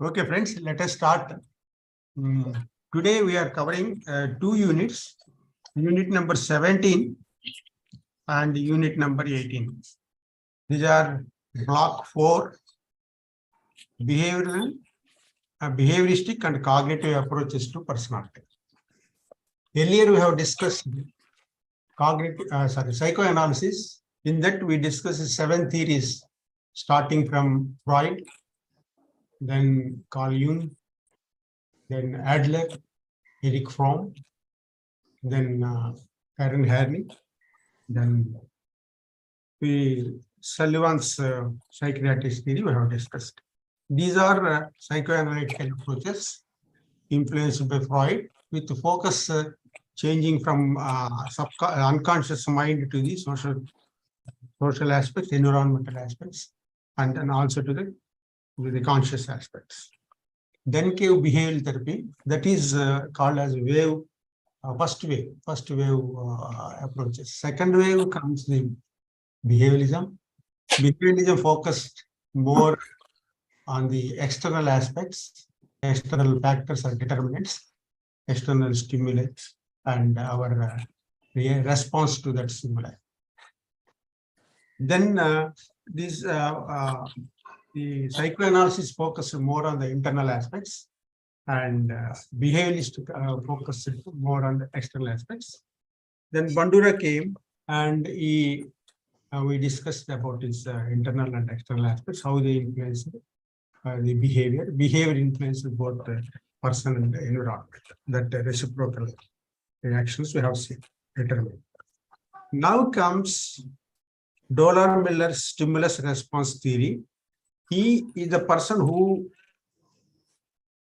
Okay, friends, let us start. Today we are covering two units, unit number 17 and unit number 18. These are block 4, behavioral, behavioristic and cognitive approaches to personality. Earlier we have discussed psychoanalysis. In that we discussed 7 theories starting from Freud, then Carl Jung, then Adler, Eric Fromm, then Karen Harney, then Sullivan's psychiatric theory we have discussed. These are psychoanalytical approaches influenced by Freud, with the focus changing from unconscious mind to the social aspects, environmental aspects, and then also to the conscious aspects. Then came behavioral therapy, that is called as wave. First wave approaches. Second wave comes the behavioralism. Behavioralism focused more on the external aspects, external factors or determinants, external stimuli, and our response to that stimuli. Then the psychoanalysis focused more on the internal aspects, and behaviorist focused more on the external aspects. Then Bandura came, and we discussed about his internal and external aspects, how they influence the behavior. Behavior influences both the person and the environment. That reciprocal reactions we have seen determined. Now comes Dollar-Miller's stimulus response theory. He is the person who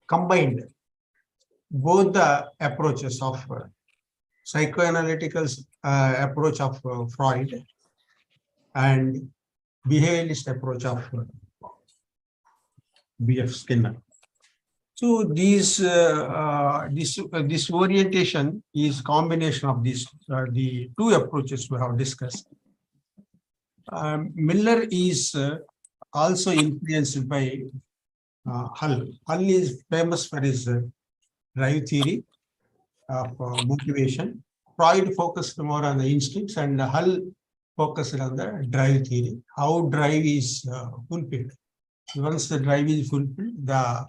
combined both the approaches of psychoanalytical approach of Freud and behaviorist approach of B.F. Skinner. So this orientation is combination of these the two approaches we have discussed. Miller is also influenced by Hull. Hull is famous for his drive theory of motivation. Freud focused more on the instincts, and Hull focused on the drive theory, how drive is fulfilled. Once the drive is fulfilled, the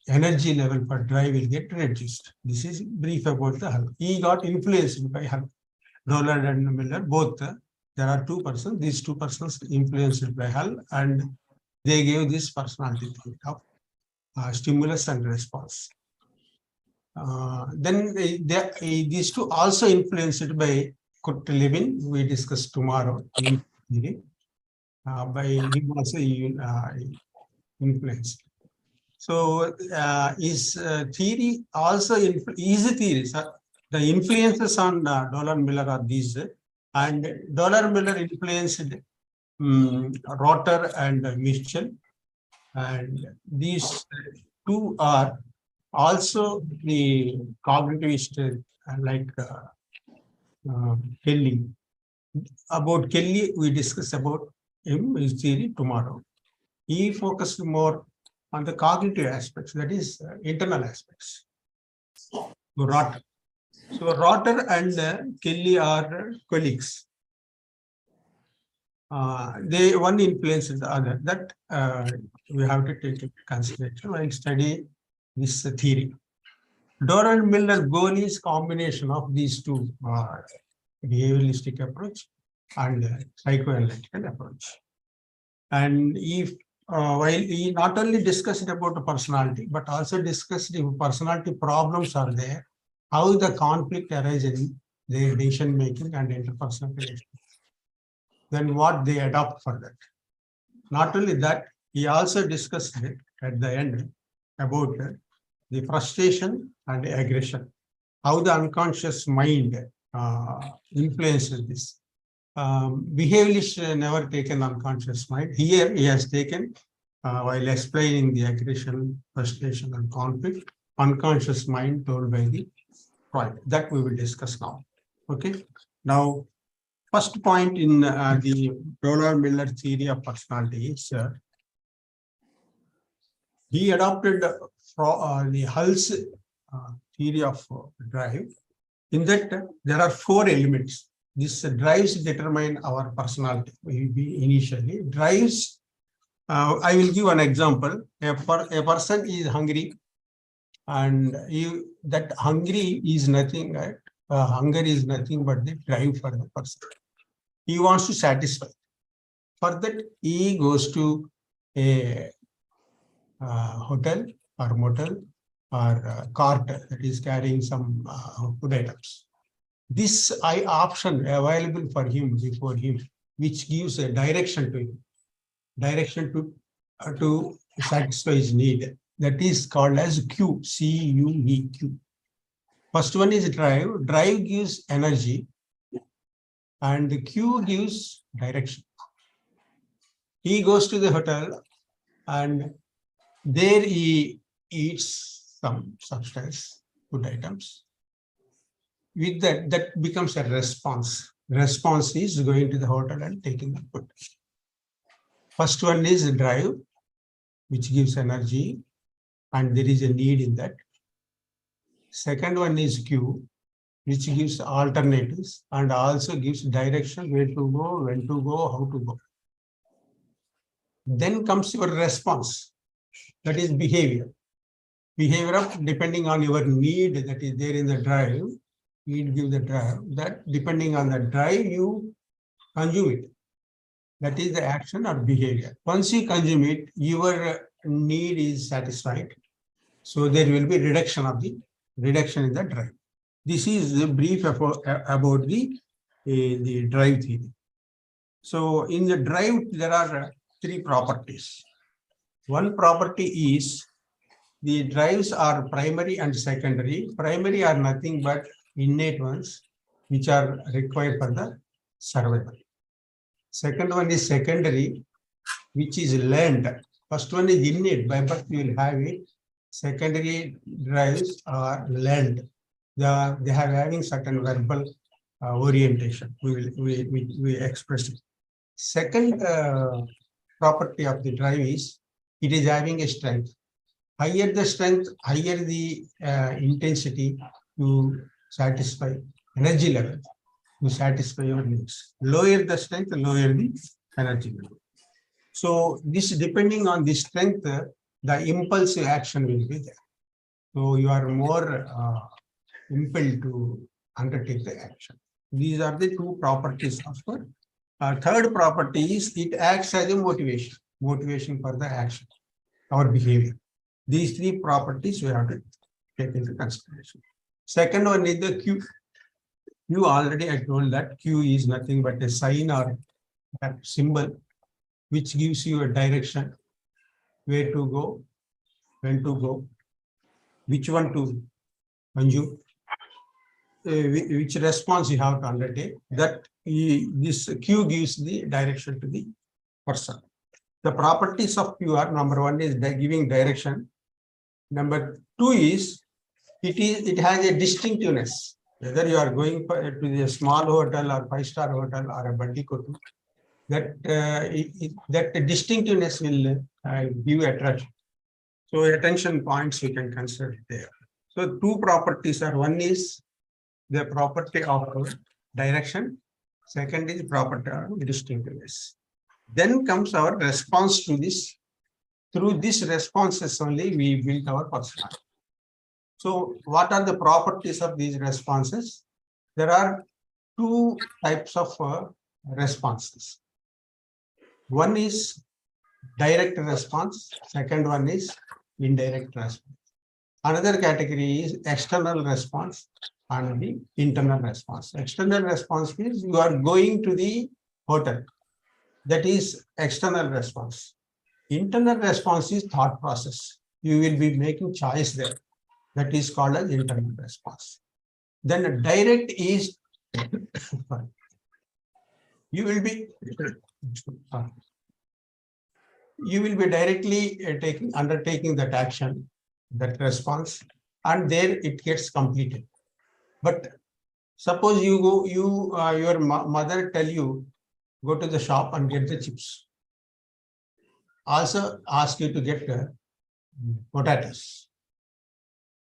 energy level for drive will get reduced. This is brief about the Hull. He got influenced by Hull. Dollar and Miller, both. There are two persons. These two persons influenced by Hull, and they gave this personality theory of stimulus and response. Then these two also influenced by Kurt Lewin. We discussed tomorrow. By him also influenced. So his theory also his theories. The influences on Dollar-Miller are these, and Dollar-Miller influenced Rotter and Mitchell, and these two are also the cognitivist like Kelly. About Kelly, we discuss about his theory tomorrow. He focused more on the cognitive aspects, that is internal aspects. Rotter. So Rotter and Kelly are colleagues. They one influences the other. That we have to take into consideration while studying this theory. Dollar-Miller's goal is combination of these two behavioralistic approach and psychoanalytical approach. And if while he not only discussed about the personality, but also discussed if personality problems are there, how the conflict arises in their decision making and interpersonal relations, then what they adopt for that. Not only that, he also discussed it at the end about the frustration and aggression, how the unconscious mind influences this. Behaviorist never taken unconscious mind. Here he has taken, while explaining the aggression, frustration, and conflict, unconscious mind told by the Freud. That we will discuss now. Okay. Now, first point in the Dollar-Miller theory of personality is He adopted the Hull's theory of drive. In that, there are 4 elements. These drives determine our personality. Initially, drives. I will give an example. A person is hungry, and that hungry is nothing. Right? Hunger is nothing but the drive for the person. He wants to satisfy. For that, he goes to a hotel or motel or cart that is carrying some food items. This option available for him before him, which gives a direction to him, direction to satisfy his need. That is called as Q, C-U-E, Q. First one is drive. Drive gives energy, and the Q gives direction. He goes to the hotel, and there he eats some substance, food items. With that becomes a response. Response is going to the hotel and taking the food. First one is drive, which gives energy, and there is a need in that. Second one is Q, which gives alternatives and also gives direction, where to go, when to go, how to go. Then comes your response, that is behavior. Behavior of depending on your need that is there in the drive, you give the drive. That depending on the drive, you consume it. That is the action or behavior. Once you consume it, your need is satisfied. So there will be reduction in the drive. This is the brief about the drive theory. So in the drive, there are 3 properties. One property is the drives are primary and secondary. Primary are nothing but innate ones, which are required for the survival. Second one is secondary, which is learned. First one is innate, by birth you will have it. Secondary drives are learned. They have having certain verbal orientation. We express it. Second property of the drive is it is having a strength. Higher the strength, higher the intensity to satisfy energy level, to satisfy your needs. Lower the strength, lower the energy level. So this depending on the strength, the impulsive action will be there. So you are more impelled to undertake the action. These are the 2 properties of it. Third property is it acts as a motivation for the action, our behavior. These 3 properties we have to take into consideration. Second one is the Q. Q already I told that Q is nothing but a sign or a symbol which gives you a direction, where to go, when to go, which one to consume, which response you have to undertake. That this Q gives the direction to the person. The properties of Q are: number 1 is giving direction. Number 2 is it has a distinctiveness. Whether you are going to a small hotel or 5-star hotel or a Bandikotu, that distinctiveness will give attraction. So attention points we can consider there. So 2 properties are: one is the property of direction, second is property of distinctiveness. Then comes our response to this. Through these responses only we build our personality. So what are the properties of these responses? There are 2 types of responses. One is direct response, second one is indirect response. Another category is external response and the internal response. External response means you are going to the hotel. That is external response. Internal response is thought process. You will be making choice there. That is called as internal response. Then direct is you will be directly undertaking that action, that response, and there it gets completed. But suppose you go, your mother tell you, go to the shop and get the chips. Also ask you to get potatoes.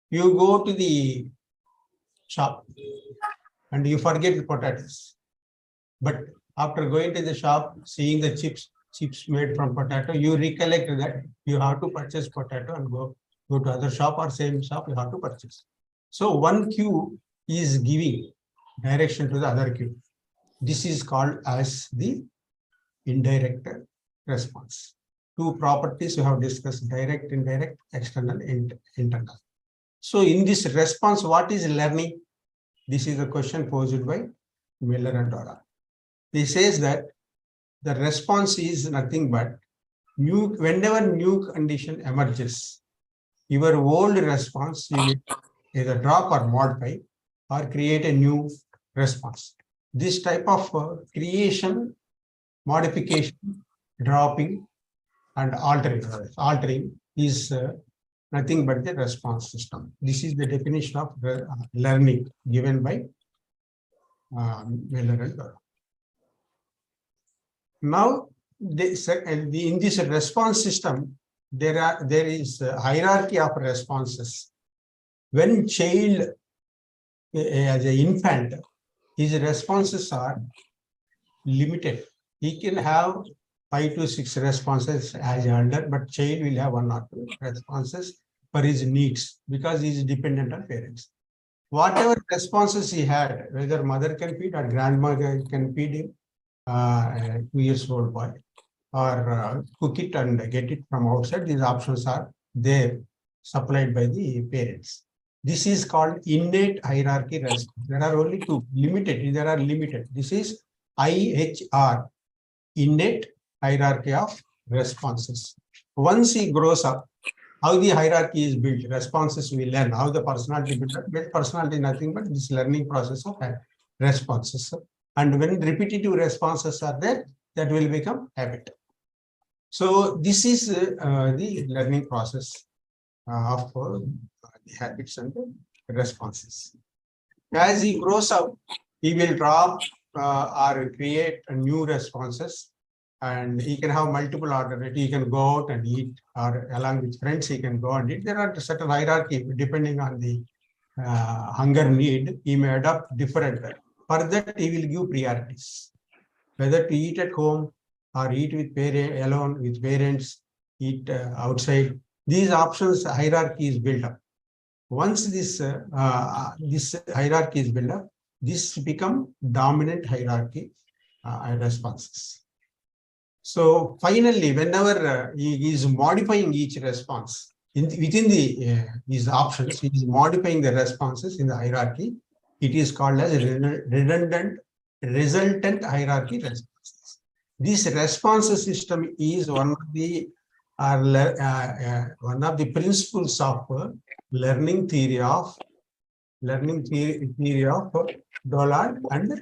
You go to the shop and you forget the potatoes. But after going to the shop, seeing the chips made from potato, you recollect that you have to purchase potato and go to other shop or same shop, you have to purchase. So one queue is giving direction to the other queue. This is called as the indirect response. Two properties we have discussed: direct, indirect, external, internal. So in this response, what is learning? This is a question posed by Miller and Dorran. He says that the response is nothing but whenever new condition emerges, your old response you will either drop or modify or create a new response. This type of creation, modification, dropping, and altering is nothing but the response system. This is the definition of learning given by Miller and Dorran. Now, in this response system, there is a hierarchy of responses. When child, as an infant, his responses are limited. He can have 5 to 6 responses as elder, but child will have 1 or 2 responses for his needs because he is dependent on parents. Whatever responses he had, whether mother can feed or grandma can feed him, 2-year-old boy, or cook it and get it from outside. These options are there, supplied by the parents. This is called innate hierarchy response. There are only 2, limited. There are limited. This is IHR, innate hierarchy of responses. Once he grows up, how the hierarchy is built, responses we learn, how the personality built. Personality is nothing but this learning process of responses. And when repetitive responses are there, that will become habit. So this is the learning process of the habits and the responses. As he grows up, he will drop or create new responses, and he can have multiple alternatives. He can go out and eat, or along with friends, he can go and eat. There are certain hierarchy depending on the hunger need. He may adopt different. For that, he will give priorities, whether to eat at home or eat with alone with parents, eat outside. These options hierarchy is built up. Once this hierarchy is built up, this become dominant hierarchy responses. So finally, whenever he is modifying each response within these options, he is modifying the responses in the hierarchy. It is called as redundant resultant hierarchy responses. This response system is one of the principles of learning theory of Dollard, and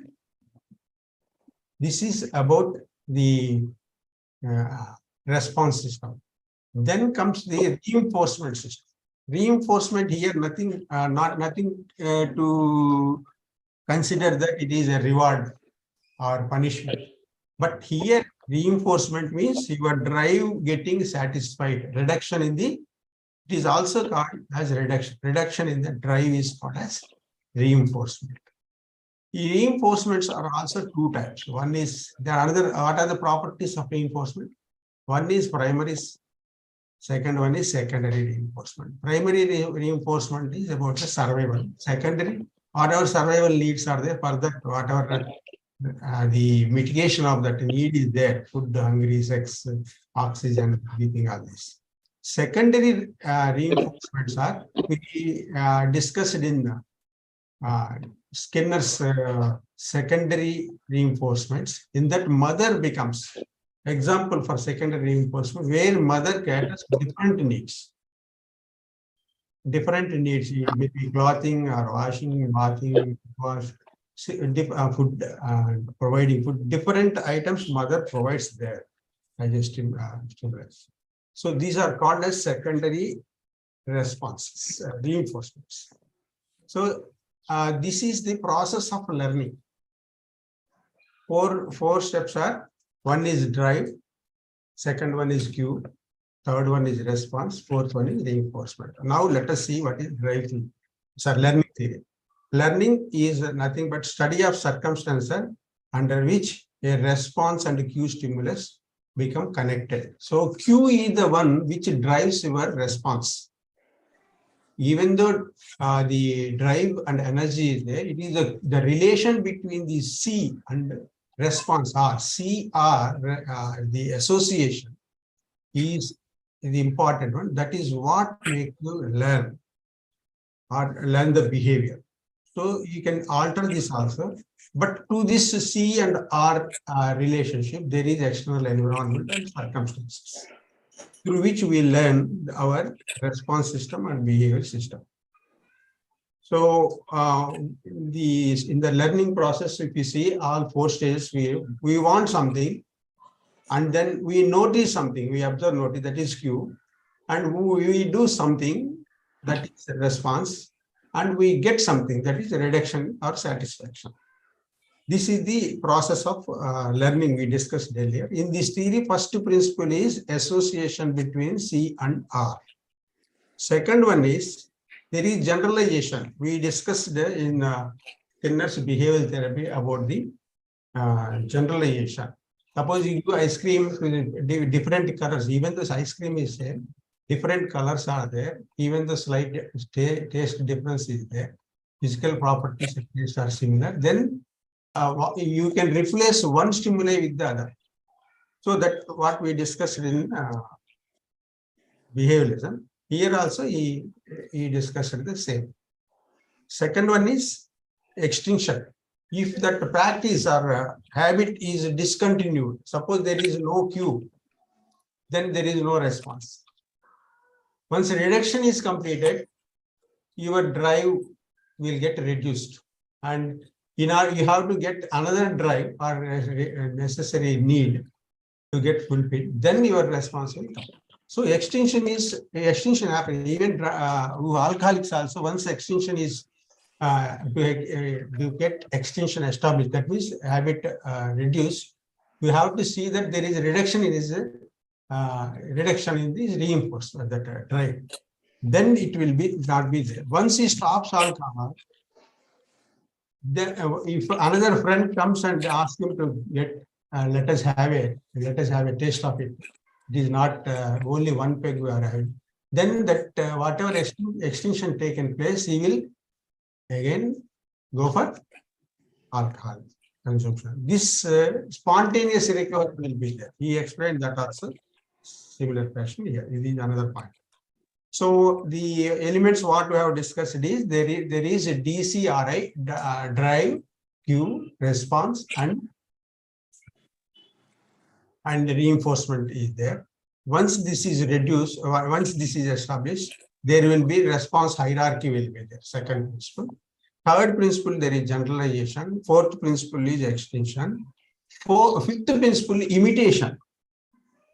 this is about the response system. Then comes the reinforcement system. Reinforcement here, nothing to consider that it is a reward or punishment. But here, reinforcement means your drive getting satisfied. Reduction in the, it is also called as reduction. Reduction in the drive is called as reinforcement. Reinforcements are also 2 types. One is what are the properties of reinforcement? One is primary, second one is secondary reinforcement. Primary reinforcement is about the survival. Secondary, whatever survival needs are there, for that, whatever the mitigation of that need is there, food, hungry, sex, oxygen, breathing, all this. Secondary reinforcements are discussed in Skinner's secondary reinforcements. In that, mother becomes example for secondary reinforcement, where mother caters different needs. Different needs, maybe clothing or washing, bathing, food, providing food. Different items mother provides there, digestive stimulants. So these are called as secondary responses, reinforcements. So this is the process of learning. Four steps are: one is drive, second one is cue, Third one is response. Fourth one is reinforcement. Now let us see what is drive theory. So learning theory. Learning is nothing but study of circumstances under which a response and cue stimulus become connected. So cue is the one which drives your response. Even though the drive and energy is there, it is the relation between the C and response, or C or the association is the important one. That is what makes you learn or learn the behavior. So you can alter this also, but to this C and R relationship, there is external environment and circumstances through which we learn our response system and behavior system. So in the learning process, if you see all 4 stages, we want something, and then we notice something, we observe, notice, that is cue, and we do something, that is a response, and we get something, that is a reduction or satisfaction. This is the process of learning we discussed earlier. In this theory, first principle is association between C and R. Second one is there is generalization. We discussed in Skinner's behavioral therapy about the generalization. Suppose you do ice cream with different colors, even though ice cream is same, different colors are there, even the slight taste difference is there, physical properties at least are similar, then you can replace one stimuli with the other. So that what we discussed in behavioralism. Here also he discussed the same. Second one is extinction. If that practice or habit is discontinued, suppose there is no cue, then there is no response. Once reduction is completed, your drive will get reduced, and you have to get another drive or necessary need to get fulfilled, then your response will come. So extinction happens. Even alcoholics also, once extinction is to get extinction established, that means habit reduced, we have to see that there is a reduction in this reinforcement, that drive. Then it will not be there. Once he stops alcohol, then if another friend comes and asks him to get, let us have a taste of it. It is not only one peg we are having. Then that whatever extinction taken place, he will again go for alcohol consumption. This spontaneous recovery will be there. He explained that also similar fashion here. This is another point. So the elements what we have discussed is there is a DCRI, drive, cue, response, and reinforcement is there. Once this is reduced, once this is established, there will be response hierarchy will be there. Second principle. Third principle, there is generalization. Fourth principle is extinction. Fifth principle, imitation.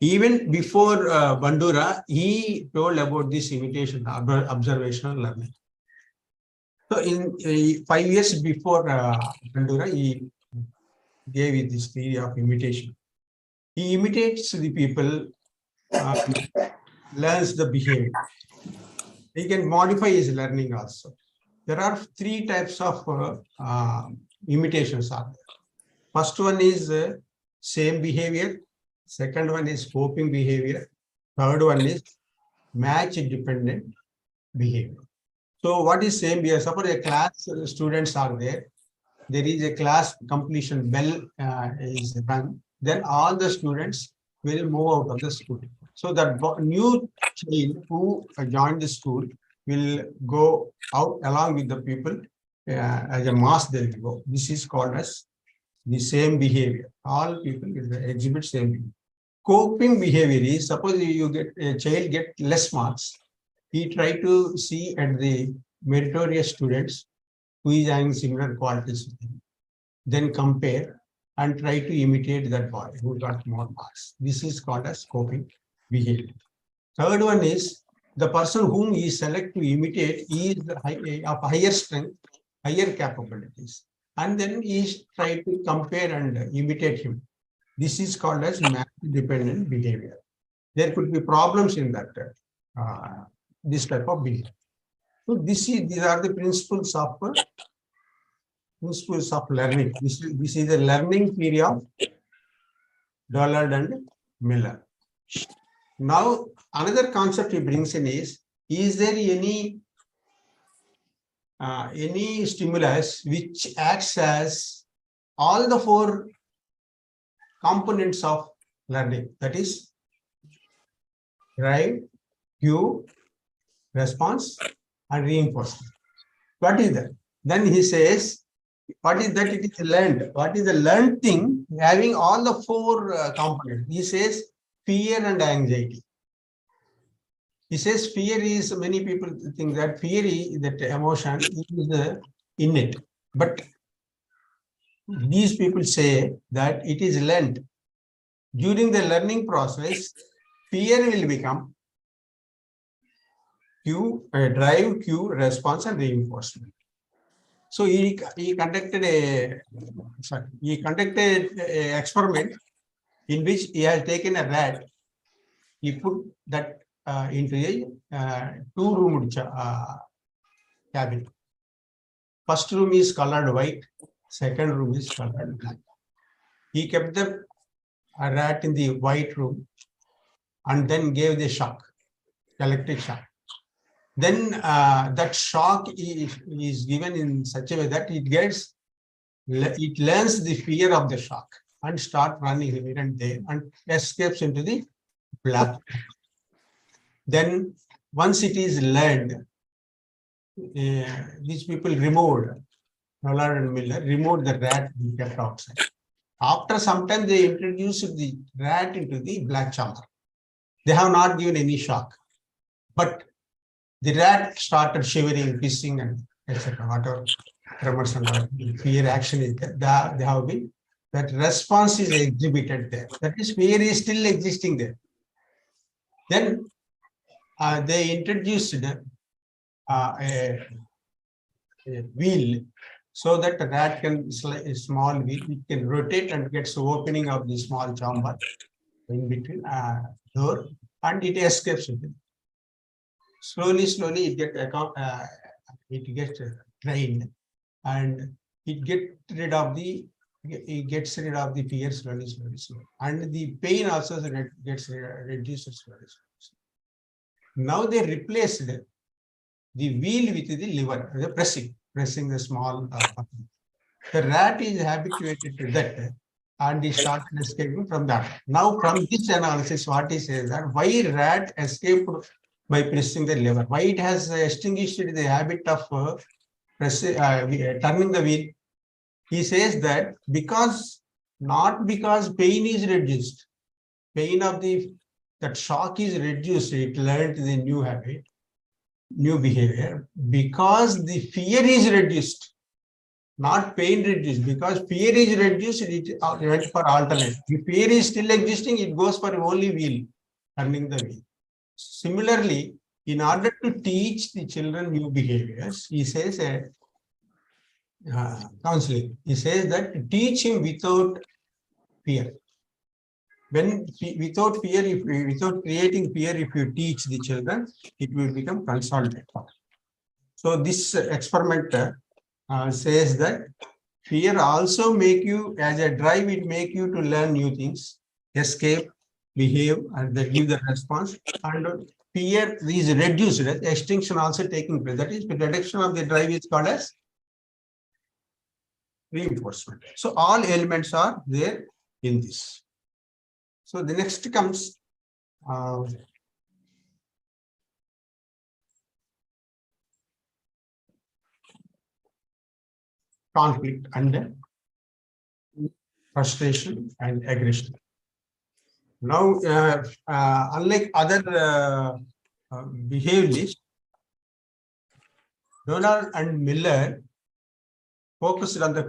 Even before Bandura, he told about this imitation, observational learning. So in 5 years before Bandura, he gave this theory of imitation. He imitates the people, learns the behavior. He can modify his learning also. There are 3 types of imitations are there. First one is same behavior. Second one is coping behavior. Third one is match dependent behavior. So what is same behavior? Suppose a class students are there. There is a class completion bell is rung. Then all the students will move out of the school. So that new child who joined the school will go out along with the people as a mass. They will go. This is called as the same behavior. All people will exhibit same behavior. Coping behavior is, suppose you get a child get less marks, he try to see at the meritorious students who is having similar qualities with him, then compare and try to imitate that boy who got more marks. This is called as coping behavior. Third one is the person whom he select to imitate is of higher strength, higher capabilities, and then he try to compare and imitate him. This is called as match dependent behavior. there could be problems in that this type of behavior. So these are the principles of learning. This is a learning theory of Dollard and Miller. Now, another concept he brings in is there any stimulus which acts as all the four components of learning, that is drive, cue, response, and reinforcement. What is that? Then he says, what is that? It is learned. What is the learned thing having all the four components? He says fear and anxiety. He says fear is, many people think that fear is that emotion is innate, but these people say that it is learned. During the learning process, fear will become cue, drive, cue, response, and reinforcement. So he conducted an experiment in which he has taken a rat. He put that into a two-room cabin. First room is colored white, second room is colored black. He kept the rat in the white room and then gave the shock, electric shock. Then that shock is given in such a way that it learns the fear of the shock and start running here and there and escapes into the black. Then once it is learned, these people removed, Nolan and Miller removed the rat and kept outside. After some time, they introduced the rat into the black chamber. They have not given any shock, but the rat started shivering, hissing, and etc. Whatever tremors and fear action is there, they have been, that response is exhibited there. That is, fear is still existing there. Then they introduced a wheel so that the rat can, a small wheel, it can rotate and gets opening of the small chamber in between door, and it escapes it. Slowly, it gets trained, and it gets rid of the fear slowly, and the pain also gets reduced slowly. Now they replaced the wheel with the lever, the pressing the small button. The rat is habituated to that, and he started escaping from that. Now, from this analysis, what he says that why rat escaped by pressing the lever, why it has extinguished the habit of turning the wheel. He says that not because pain is reduced, pain of that shock is reduced, it learned the new habit, new behavior, because the fear is reduced, not pain reduced. Because fear is reduced, it went for alternate. If fear is still existing, it goes for only wheel, turning the wheel. Similarly, in order to teach the children new behaviors, he says counseling. He says that teach him without fear. Without fear, without creating fear, if you teach the children, it will become consolidated. So this experiment says that fear also make you, as a drive, it make you to learn new things, escape, behave, and then give the response. And fear is reduced, extinction also taking place. That is, the reduction of the drive is called as reinforcement. So all elements are there in this. So the next comes conflict and frustration and aggression. Now, unlike other behaviorists, Donald and Miller focused on the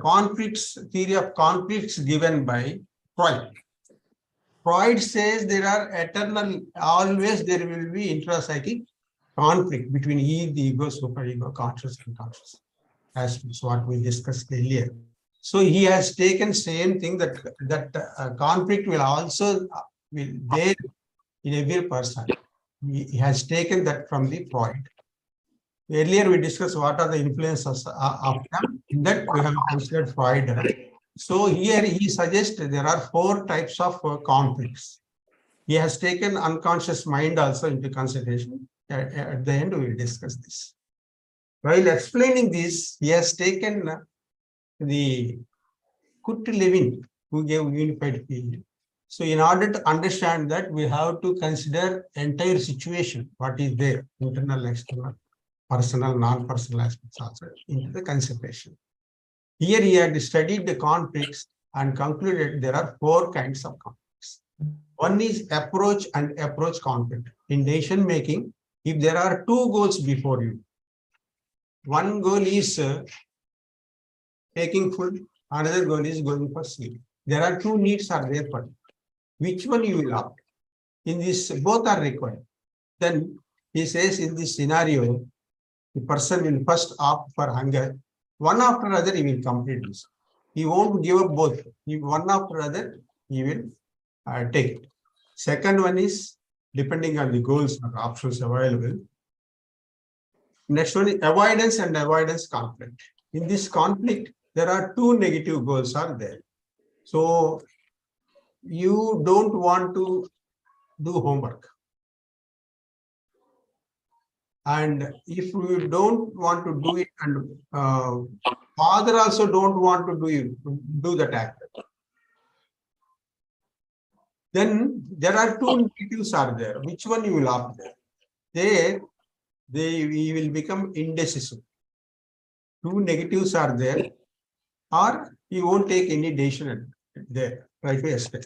theory of conflicts given by Freud. Freud says there are always there will be intrapsychic conflict between the ego, superego, conscious, and conscious, as what we discussed earlier. So he has taken same thing, that conflict will also be there in every person. He has taken that from the Freud. Earlier we discussed what are the influences of them. In that we have considered Freud. So here he suggests there are 4 types of conflicts. He has taken unconscious mind also into consideration. At the end we will discuss this. While explaining this, he has taken the Kurt Lewin, who gave unified field. So in order to understand that, we have to consider entire situation, what is there, internal, external, personal, non-personal aspects also into the consideration. Here he had studied the conflicts and concluded there are 4 kinds of conflicts. One is approach and approach conflict. In decision making, if there are 2 goals before you, one goal is taking food, another goal is going for sleep. There are 2 needs are there for you. Which one you will opt? In this, both are required. Then he says in this scenario, the person will first opt for hunger. One after another, he will complete this. He won't give up both. One after another, he will take it. Second one is depending on the goals or options available. Next one is avoidance and avoidance conflict. In this conflict, there are 2 negative goals are there. So you don't want to do homework. And if you don't want to do it, and father also don't want to do that act, then there are 2 negatives are there. Which one you will opt there? We will become indecisive. 2 negatives are there, or you won't take any decision there. Try to escape.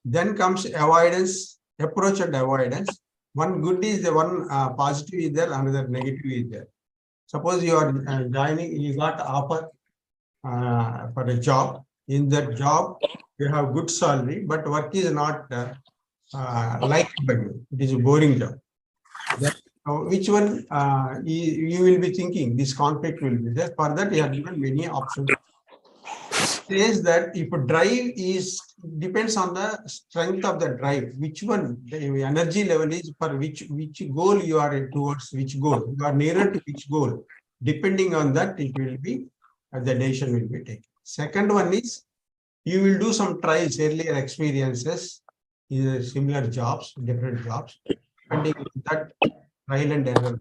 Then comes avoidance, approach and avoidance. One good is the one positive is there, another negative is there. Suppose you are joining, you got offer for a job. In that job, you have good salary, but work is not liked by you. It is a boring job. That, which one you will be thinking? This conflict will be there. For that, you have given many options. Says that if a drive is depends on the strength of the drive, which one the energy level is for which goal you are towards, which goal you are nearer to which goal, depending on that it will be the decision will be taken. Second one is you will do some trials, earlier experiences in similar jobs, different jobs, depending on that trial and error,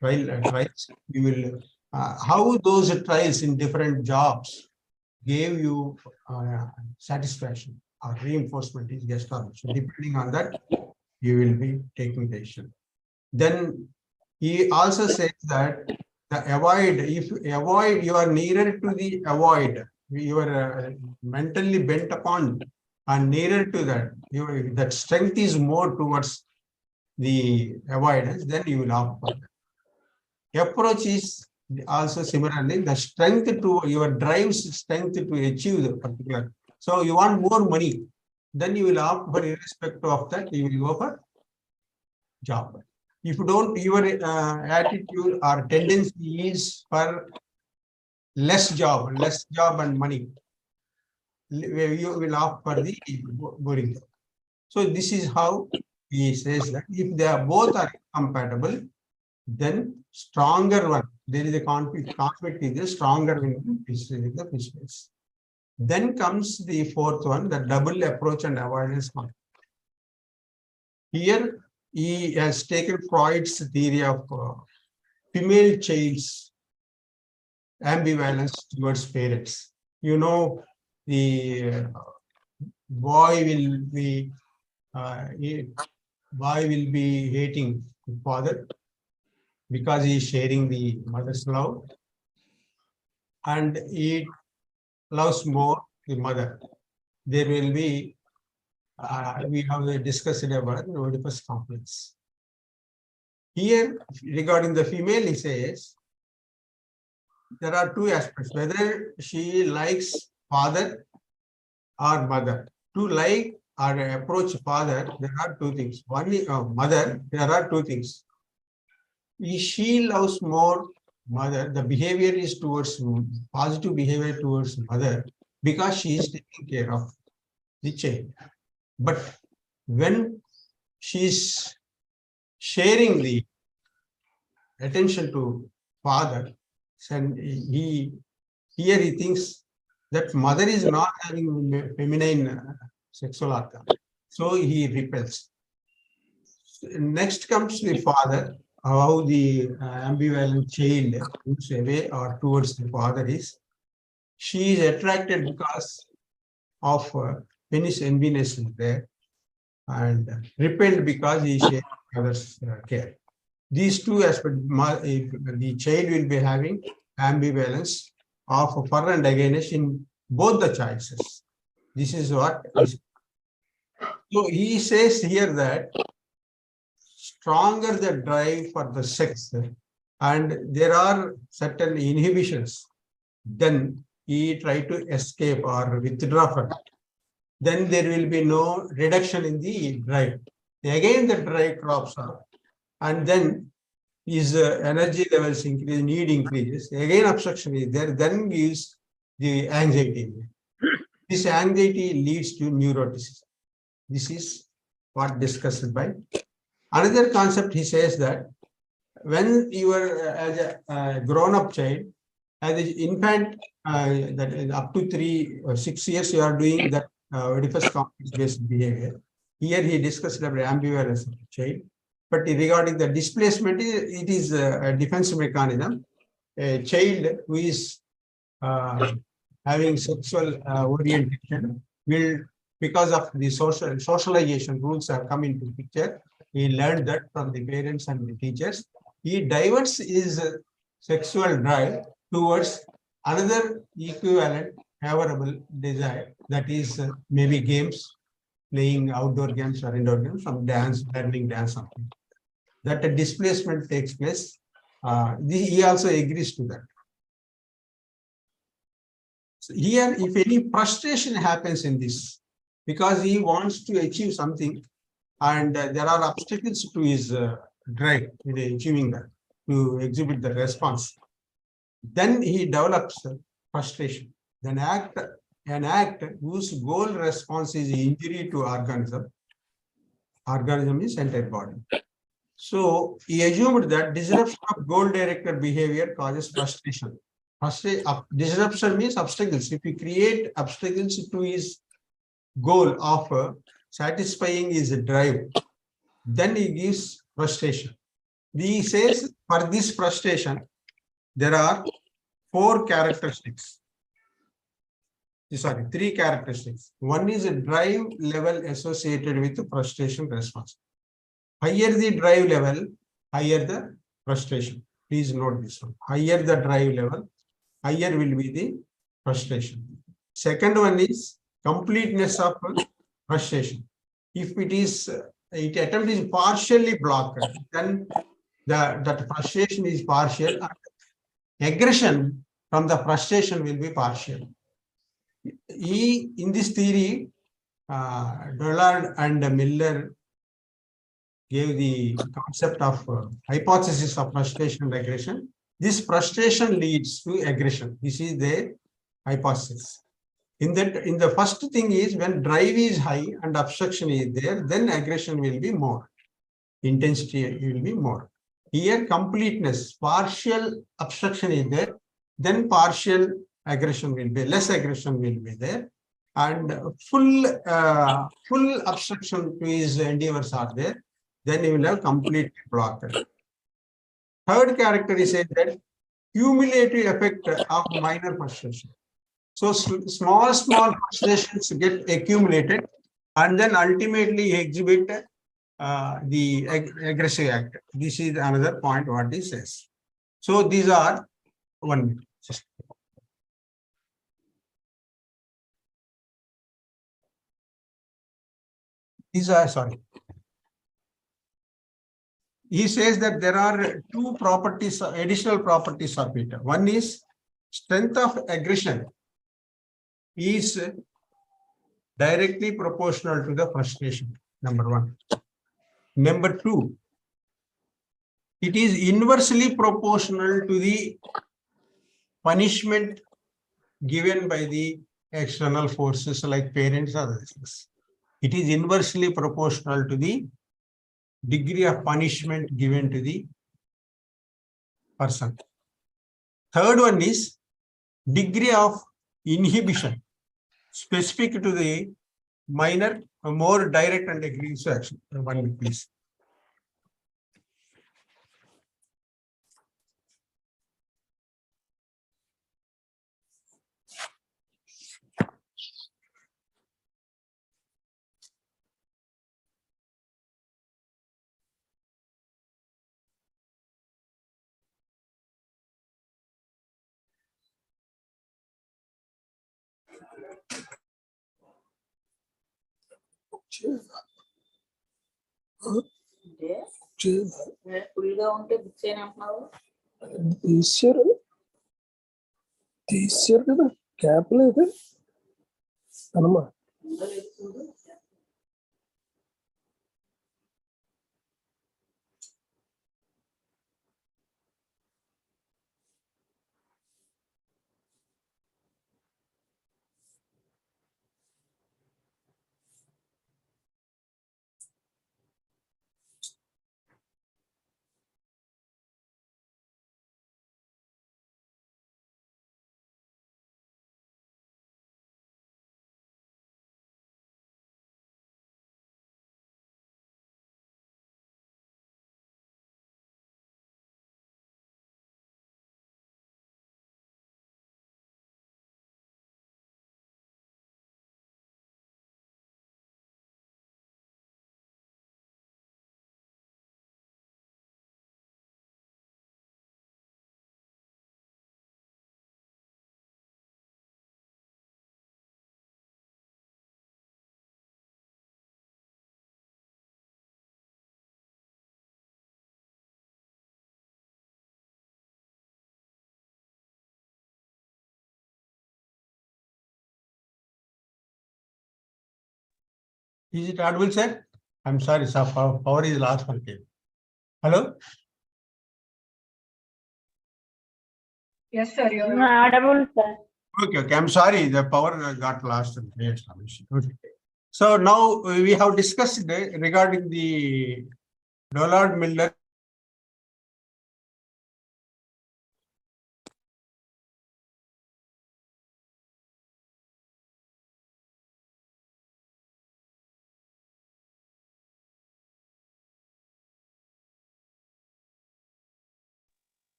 trials you will how those trials in different jobs gave you satisfaction or reinforcement is established. So depending on that, you will be taking decision. Then he also says that the avoid, if you avoid, you are nearer to the avoid, you are mentally bent upon and nearer to that, that strength is more towards the avoidance, then you will opt for that. Approach is also similarly the strength to your drives strength to achieve the particular. So you want more money, then you will opt for irrespective of that, you will go for job. If you don't, your attitude or tendency is for less job and money, you will opt for the boring job. So this is how he says that if they are both are compatible, then stronger one, there is a conflict is a stronger one, is the business. Then comes the fourth one, the double approach and avoidance conflict. Here he has taken Freud's theory of female child's ambivalence towards parents. You know, the boy will be hating the father because he is sharing the mother's love, and he loves more the mother. There will be we have discussed about Oedipus complex. Here, regarding the female, he says there are 2 aspects: whether she likes father or mother. To like or approach father, there are 2 things. One is mother. There are 2 things. If she loves more mother, the behavior is towards positive behavior towards mother because she is taking care of the child. But when she's sharing the attention to father, and he thinks that mother is not having feminine sexual organ, so he repels. Next comes the father, how the ambivalent child moves away or towards the father is. She is attracted because of penis enviness is there, and repelled because he shares father's care. These two aspects, the child will be having ambivalence of for and against in both the choices. This is what is. So he says here that stronger the drive for the sex, and there are certain inhibitions, then he try to escape or withdraw from it. Then there will be no reduction in the drive. Again, the drive crops up, and then his energy levels increase, need increases. Again, obstruction is there. Then gives the anxiety. This anxiety leads to neuroticism. This is what discussed by. Another concept, he says that when you are as a grown-up child, as an infant, that is up to 3 or 6 years, you are doing that Oedipus complex-based behavior. Here he discussed about ambivalence of the child, but regarding the displacement, it is a defense mechanism. A child who is having sexual orientation will, because of the socialization rules have come into picture, he learned that from the parents and the teachers. He diverts his sexual drive towards another equivalent favorable desire, that is maybe games, playing outdoor games or indoor games, some dance, learning dance, something. That a displacement takes place. He also agrees to that. So here, if any frustration happens in this, because he wants to achieve something, and there are obstacles to his drive in achieving that, to exhibit the response, then he develops frustration. Then an act whose goal response is injury to organism is entire body. So he assumed that disruption of goal-directed behavior causes frustration. Disruption means obstacles. If you create obstacles to his goal of satisfying his drive, then he gives frustration. He says for this frustration, there are 4 characteristics. Sorry, 3 characteristics. One is a drive level associated with the frustration response. Higher the drive level, higher the frustration. Please note this one. Higher the drive level, higher will be the frustration. Second one is completeness of frustration. If it is, attempt is partially blocked, then that frustration is partial. Aggression from the frustration will be partial. In this theory, Dollard and Miller gave the concept of hypothesis of frustration and aggression. This frustration leads to aggression. This is the hypothesis. In the first thing is, when drive is high and obstruction is there, then aggression will be more. Intensity will be more. Here, completeness, partial obstruction is there, then partial aggression will be, less aggression will be there, and full obstruction to his endeavors are there, then he will have complete blocker. Third character is that cumulative effect of minor frustration. So small frustrations get accumulated, and then ultimately exhibit the aggressive act. This is another point what he says. So these are one. These are, sorry. He says that there are 2 properties, additional properties of it. One is strength of aggression is directly proportional to the frustration, number 1. Number 2, it is inversely proportional to the punishment given by the external forces like parents or others. It is inversely proportional to the degree of punishment given to the person. Third one is degree of inhibition specific to the minor, more direct and aggressive action. 1 minute, please. తీసారు కదా cap లేదు అనమా Is it audible, sir? I'm sorry, sir. Power is lost one cable. Hello? Yes, sir. You're Audible, sir. Okay. I'm sorry. The power got lost and created some issue. Okay. So now we have discussed regarding the Dollard Miller.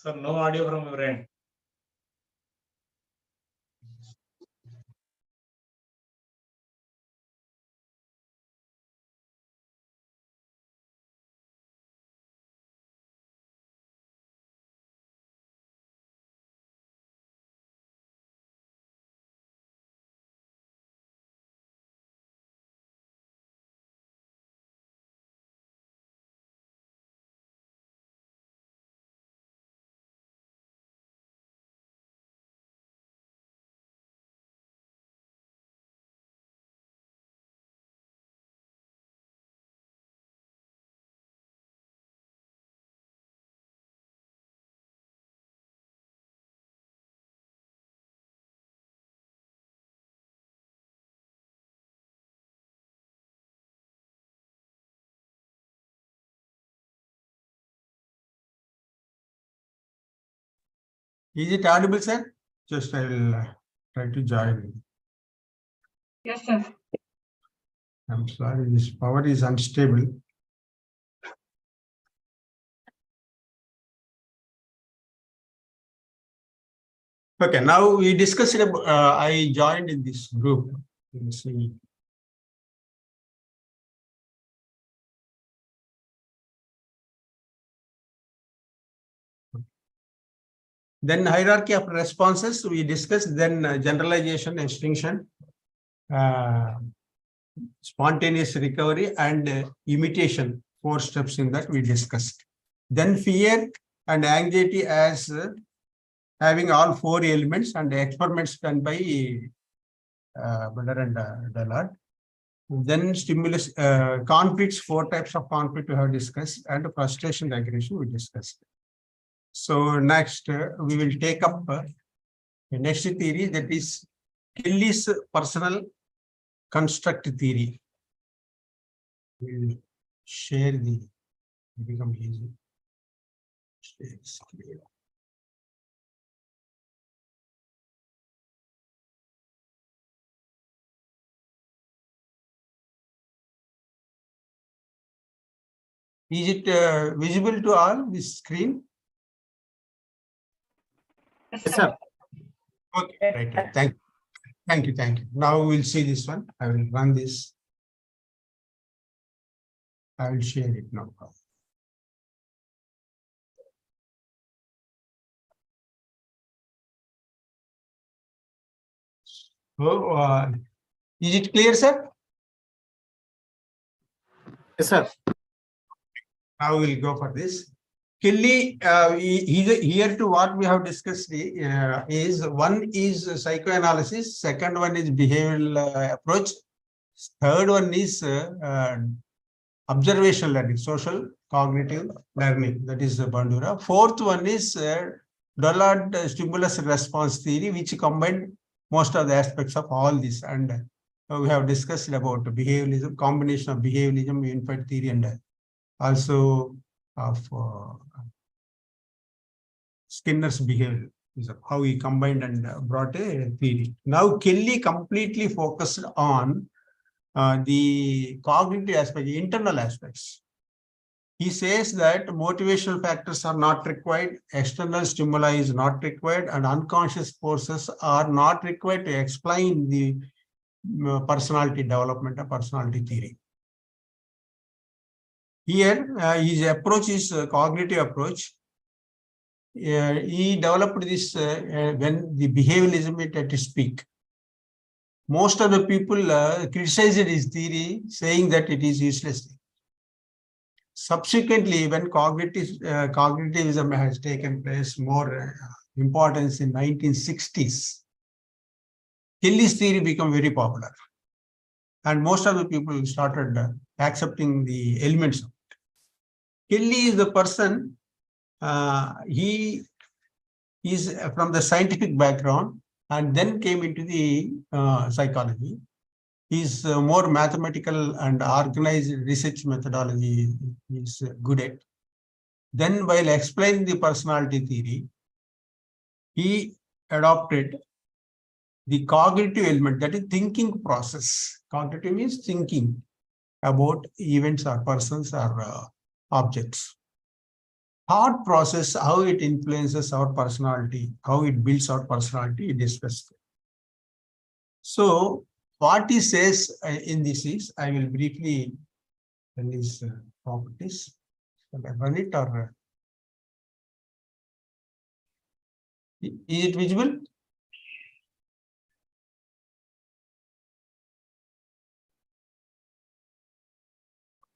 Sir, no audio from your end. Is it audible, sir? Just I will try to join. yes, sir. I'm sorry, this power is unstable. Okay, now we discussed about, I joined in this group. You can see. Then hierarchy of responses we discussed, then generalization, extinction, spontaneous recovery and imitation, 4 steps in that we discussed. Then fear and anxiety as having all 4 elements and experiments done by Buller and Dollard. Then stimulus, conflicts, 4 types of conflict we have discussed, and frustration, aggression we discussed. So next we will take up the next theory, that is Kelly's personal construct theory. We'll share the, become easy. Share screen. Is it visible to all, this screen? Yes, Yes, sir. sir. Okay, right. Thank you. Now we'll see this one. I will run this. I will share it now. So, is it clear, sir? Yes, sir. Now we'll go for this. Kelly, here to what we have discussed is one is psychoanalysis, second one is behavioral approach, third one is observational learning, social cognitive learning, that is Bandura. Fourth one is Dollard stimulus response theory, which combined most of the aspects of all this. And we have discussed about behavioralism, combination of behavioralism, unified theory, and also of Skinner's behavior, is how he combined and brought a theory. Now Kelly completely focused on the cognitive aspect, the internal aspects. He says that motivational factors are not required, external stimuli is not required, and unconscious forces are not required to explain the personality development or personality theory. Here, his approach is cognitive approach. He developed this when the behavioralism at its peak. Most of the people criticized his theory, saying that it is useless. Subsequently, when cognitivism has taken place more importance in 1960s, Kelly's theory became very popular. And most of the people started accepting the elements of it. Kelly is the person, he is from the scientific background and then came into the psychology. He's more mathematical and organized research methodology is good at. Then while explaining the personality theory, he adopted the cognitive element, that is thinking process. Cognitive means thinking about events or persons or objects. Thought process, how it influences our personality, how it builds our personality, it is discussed. So what he says in this is, I will briefly tell his properties. Shall I run it or is it visible?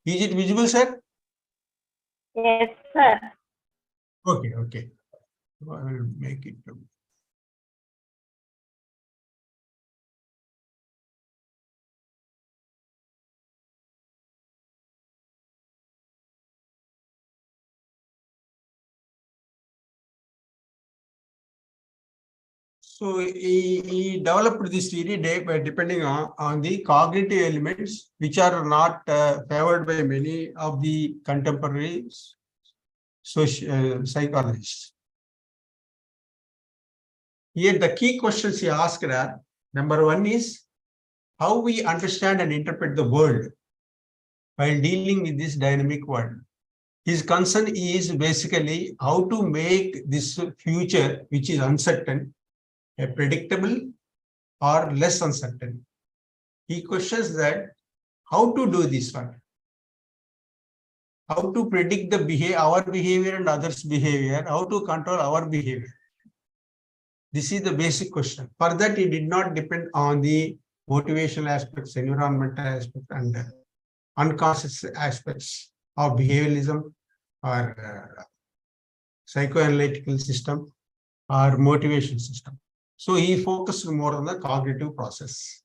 Is it visible, sir? Yes, sir. Okay. So I will make it. So he developed this theory depending on the cognitive elements, which are not favored by many of the contemporary psychologists. Here, the key questions he asked are, number one is, how we understand and interpret the world while dealing with this dynamic world. His concern is basically how to make this future, which is uncertain, a predictable or less uncertain. He questions that how to do this one, how to predict the our behavior and others' behavior, how to control our behavior. This is the basic question. For that, it did not depend on the motivational aspects, environmental aspects, and unconscious aspects of behavioralism or psychoanalytical system or motivation system. So he focused more on the cognitive process.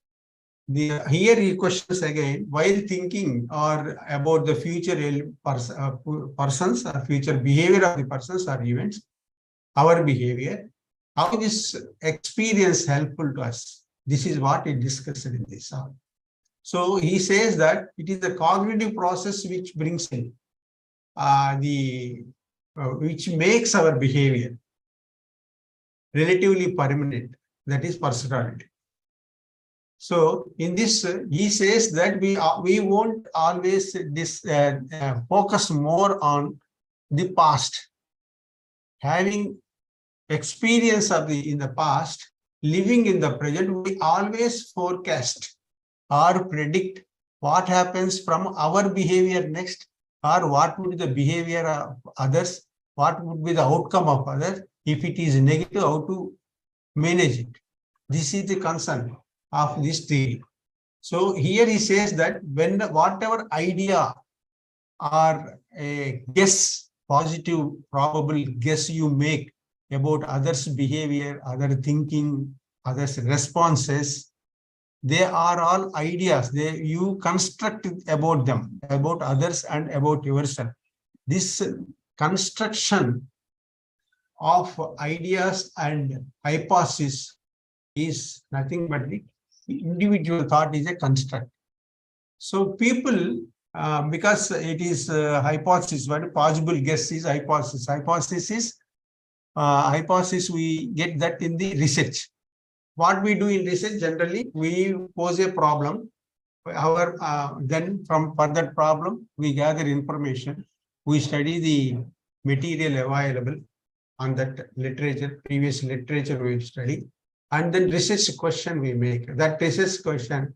Here he questions again, while thinking or about the future persons or future behavior of the persons or events, our behavior, how this experience helpful to us. This is what he discussed in this. So he says that it is the cognitive process which brings in which makes our behavior relatively permanent. That is personality. So in this, he says that we won't always focus more on the past, having experience of in the past, living in the present. We always forecast or predict what happens from our behavior next, or what would be the behavior of others, what would be the outcome of others. If it is negative, how to manage it. This is the concern of this theory. So here he says that when whatever idea or a guess, positive, probable guess you make about others' behavior, other thinking, others' responses, they are all ideas. You construct about them, about others and about yourself. This construction of ideas and hypothesis is nothing but the individual thought is a construct. So people, because it is hypothesis, what possible guess is hypothesis. Hypothesis we get that in the research. What we do in research, generally, we pose a problem. Then from further problem, we gather information. We study the material available on that literature, previous literature we study, and then research question we make. That research question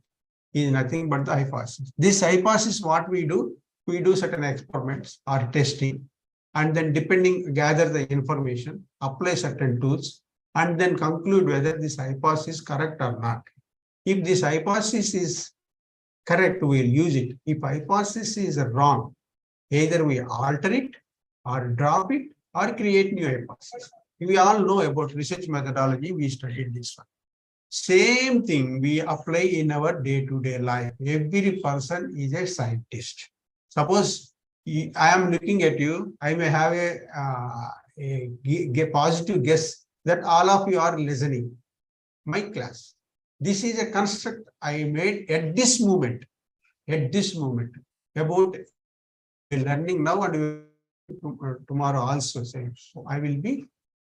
is nothing but the hypothesis. This hypothesis, what we do certain experiments or testing, and then gather the information, apply certain tools, and then conclude whether this hypothesis is correct or not. If this hypothesis is correct, we'll use it. If hypothesis is wrong, either we alter it or drop it or create new hypothesis. We all know about research methodology, we studied this one. Same thing we apply in our day-to-day life. Every person is a scientist. Suppose I am looking at you, I may have a positive guess that all of you are listening my class. This is a construct I made at this moment about learning now and tomorrow also. So I will be,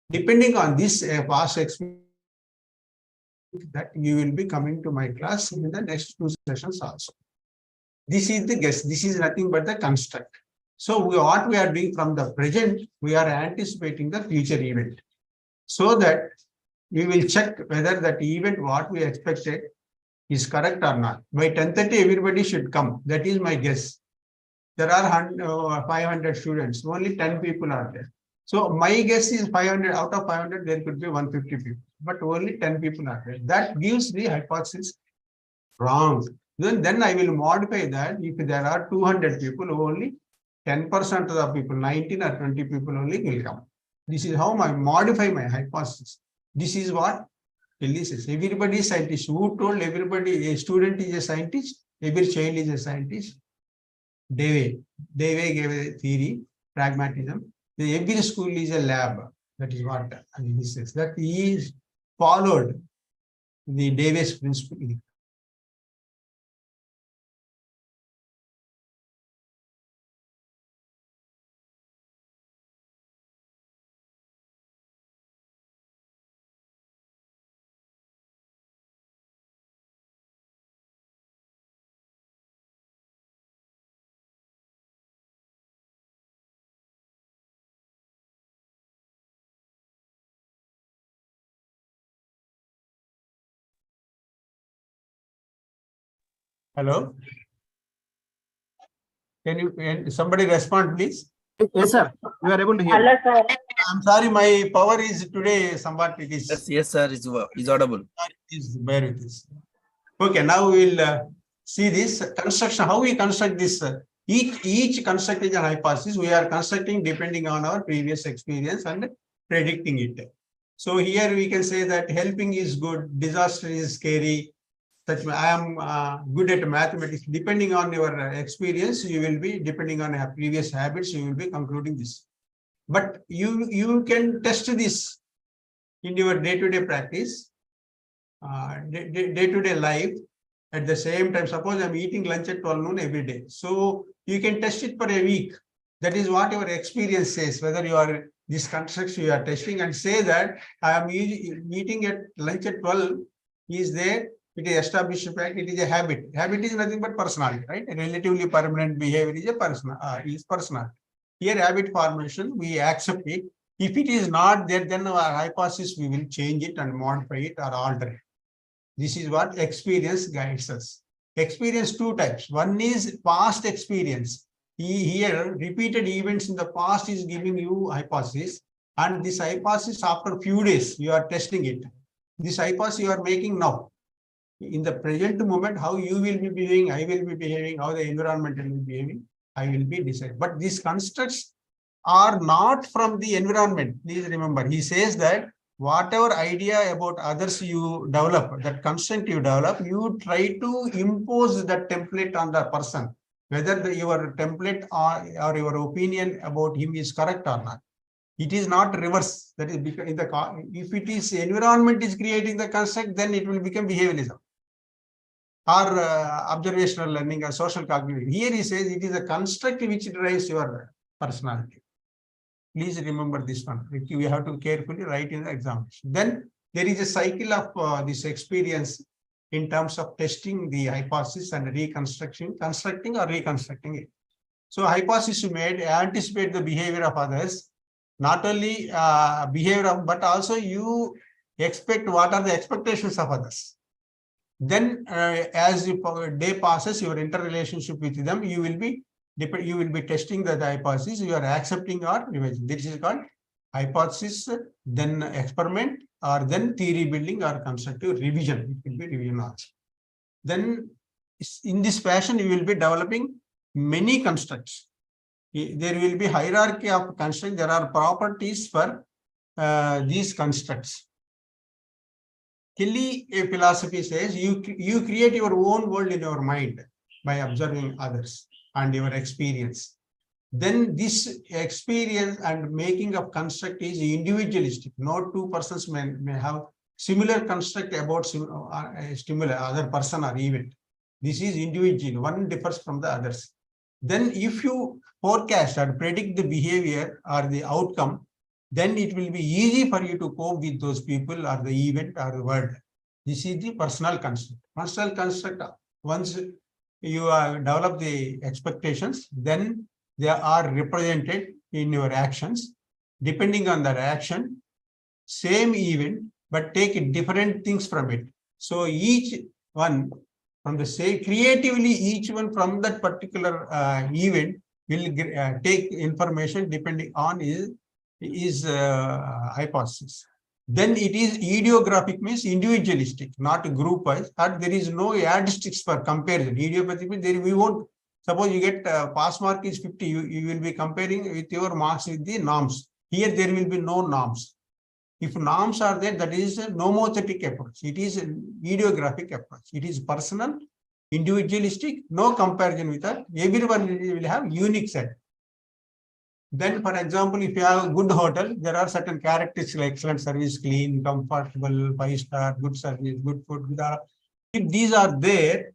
depending on this past experience, that you will be coming to my class in the next 2 sessions also. This is the guess. This is nothing but the construct. So what we are doing from the present, we are anticipating the future event, so that we will check whether that event what we expected is correct or not. By 10:30, everybody should come. That is my guess. There are 500 students. Only 10 people are there. So my guess is 500. Out of 500, there could be 150 people, but only 10 people are there. That gives the hypothesis wrong. Then I will modify that. If there are 200 people, only 10% of the people, 19 or 20 people only will come. This is how I modify my hypothesis. This is what Kelly says. Everybody is scientist. Who told everybody a student is a scientist? Every child is a scientist. Dewey gave a theory, pragmatism. Every school is a lab. That is what he says. That he followed the Dewey's principle. Hello? Can somebody respond, please? Yes, sir. We are able to hear. Hello, sir. I'm sorry, my power is today somewhat it is. Yes, sir. Is audible. Please bear with this. Okay, now we will see this construction. How we construct this? Each construct is a hypothesis. We are constructing depending on our previous experience and predicting it. So here we can say that helping is good, disaster is scary. I am good at mathematics. Depending on your experience, you will be, depending on your previous habits, you will be concluding this. But you can test this in your day-to-day practice, day-to-day life. At the same time, suppose I'm eating lunch at 12 noon every day. So you can test it for a week. That is what your experience says, whether you are this construct you are testing, and say that I am eating at lunch at 12 is there. It is established fact, it is a habit. Habit is nothing but personality, right? A relatively permanent behavior is a personal. Here, habit formation, we accept it. If it is not there, then our hypothesis, we will change it and modify it or alter it. This is what experience guides us. Experience two types. One is past experience. Here, repeated events in the past is giving you hypothesis, and this hypothesis after few days, you are testing it. This hypothesis you are making now. In the present moment, how you will be behaving, I will be behaving, how the environment will be behaving, I will be decided. But these constructs are not from the environment. Please remember, he says that whatever idea about others you develop, that construct you develop, you try to impose that template on the person, whether your template or your opinion about him is correct or not. It is not reverse. That is because in the if it is environment is creating the construct, then it will become behavioralism or observational learning or social cognition. Here he says it is a construct which drives your personality. Please remember this one. We have to carefully write in the examination. Then there is a cycle of this experience in terms of testing the hypothesis and reconstruction, constructing or reconstructing it. So hypothesis you made, anticipate the behavior of others, not only behavior of, but also you expect what are the expectations of others. Then as the day passes, your interrelationship with them, you will be testing the hypothesis, you are accepting or revising. This is called hypothesis, then experiment, or then theory building or constructive revision. It will be revision also. Then in this fashion, you will be developing many constructs. There will be hierarchy of constructs. There are properties for these constructs. Kelly philosophy says you create your own world in your mind by observing others and your experience. Then this experience and making of construct is individualistic. No two persons may have similar construct about similar other person or event. This is individual. One differs from the others. Then if you forecast or predict the behavior or the outcome, then it will be easy for you to cope with those people or the event or the world. This is the personal construct. Personal construct, once you develop the expectations, then they are represented in your actions. Depending on the action, same event, but take different things from it. So each one from the same, creatively, each one from that particular event will take information depending on his hypothesis. Then it is idiographic, means individualistic, not group wise, and there is no yardsticks for comparison. Idiopathic means there we won't, suppose you get pass mark is 50, you will be comparing with your marks with the norms. Here there will be no norms. If norms are there, that is a nomothetic approach. It is an idiographic approach. It is personal, individualistic, no comparison with that. Everyone will have unique set. Then, for example, if you have a good hotel, there are certain characteristics like excellent service, clean, comfortable, 5-star, good service, good food. If these are there,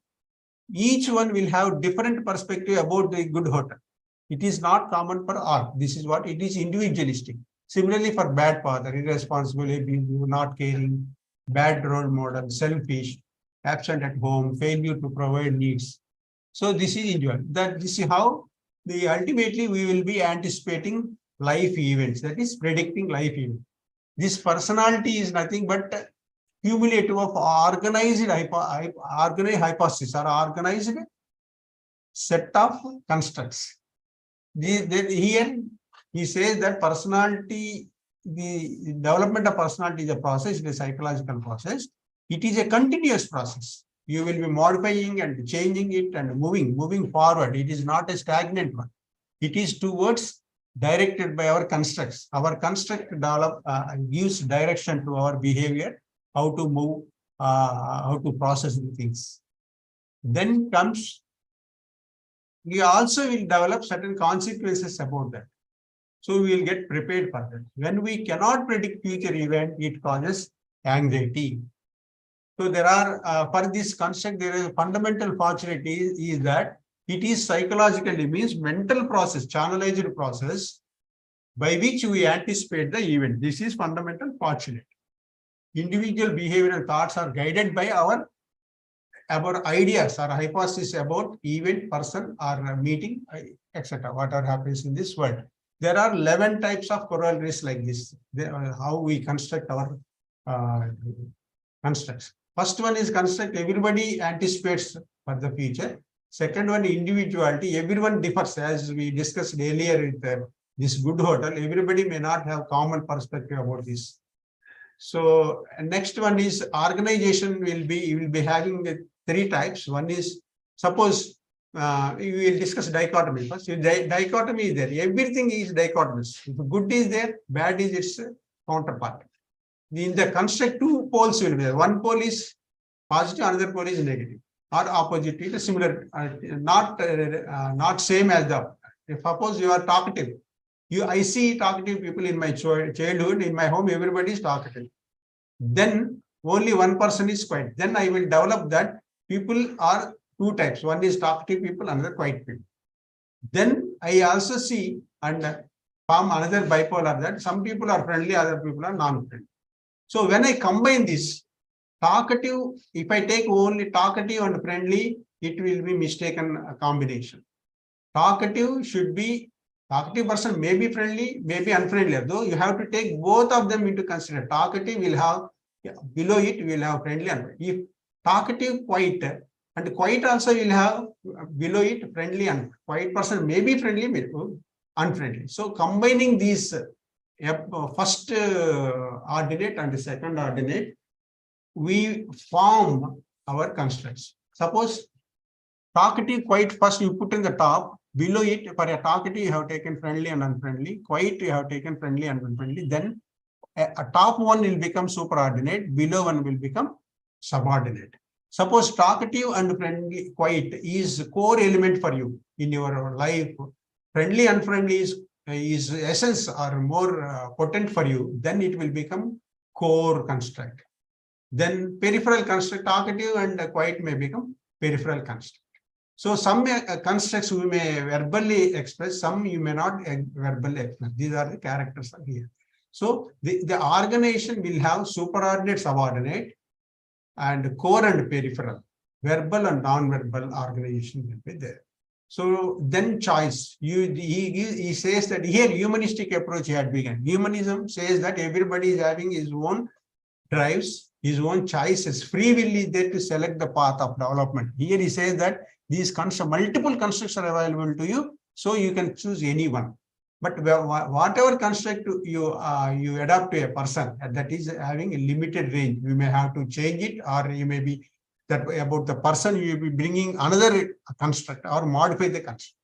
each one will have different perspective about the good hotel. It is not common for all. This is what it is individualistic. Similarly, for bad father, irresponsible, not caring, bad role model, selfish, absent at home, failure to provide needs. So this is individual. This is how ultimately we will be anticipating life events, that is predicting life events. This personality is nothing but cumulative of organized hypothesis or organized set of constructs. Here he says that personality, the development of personality is a process, it is a psychological process. It is a continuous process. You will be modifying and changing it and moving forward. It is not a stagnant one. It is towards directed by our constructs. Our construct gives direction to our behavior, how to move, how to process the things. Then comes, we also will develop certain consequences about that. So we will get prepared for that. When we cannot predict future event, it causes anxiety. So there are, for this construct, there is a fundamental fortunate is that it is psychologically, means mental process, channelized process by which we anticipate the event. This is fundamental fortunate. Individual behavior and thoughts are guided by our about ideas or hypothesis about event, person, or meeting, etc. Whatever happens in this world. There are 11 types of corollaries like this. How we construct our constructs. First one is construct, everybody anticipates for the future. Second one, individuality, everyone differs, as we discussed earlier with this good hotel. Everybody may not have common perspective about this. So next one is organization will be having 3 types. One is, suppose we will discuss dichotomy first. If dichotomy is there, everything is dichotomous. If good is there, bad is its counterpart. In the construct, 2 poles will be there. One pole is positive, another pole is negative, or opposite. It is similar, not same as the. If suppose you are talkative, I see talkative people in my childhood. In my home, everybody is talkative. Then only one person is quiet. Then I will develop that people are 2 types. One is talkative people, another quiet people. Then I also see and form another bipolar, that some people are friendly, other people are non-friendly. So when I combine this, talkative, if I take only talkative and friendly, it will be mistaken combination. Talkative should be, talkative person may be friendly, may be unfriendly. Though you have to take both of them into consideration. Talkative will have, below it will have friendly and friendly. If talkative, quiet, and quiet also will have below it friendly and quiet person may be friendly, may be unfriendly. So combining these first ordinate and second ordinate, we form our constructs. Suppose talkative, quiet, first you put in the top. Below it, for a talkative, you have taken friendly and unfriendly. Quiet, you have taken friendly and unfriendly. Then a top one will become superordinate. Below one will become subordinate. Suppose talkative and friendly, quiet is core element for you in your life. Friendly, unfriendly is essence or more potent for you. Then it will become core construct. Then peripheral construct, talkative and quiet may become peripheral construct. So some constructs we may verbally express, some you may not verbally express. These are the characters here. So the organization will have superordinate, subordinate, and core and peripheral. Verbal and non-verbal organization will be there. So then choice. He says that here humanistic approach had begun. Humanism says that everybody is having his own drives, his own choices. Free will is there to select the path of development. Here he says that these multiple constructs are available to you, so you can choose any one. But whatever construct you adapt to a person, that is having a limited range. You may have to change it, or you may be that about the person you will be bringing another construct or modify the construct.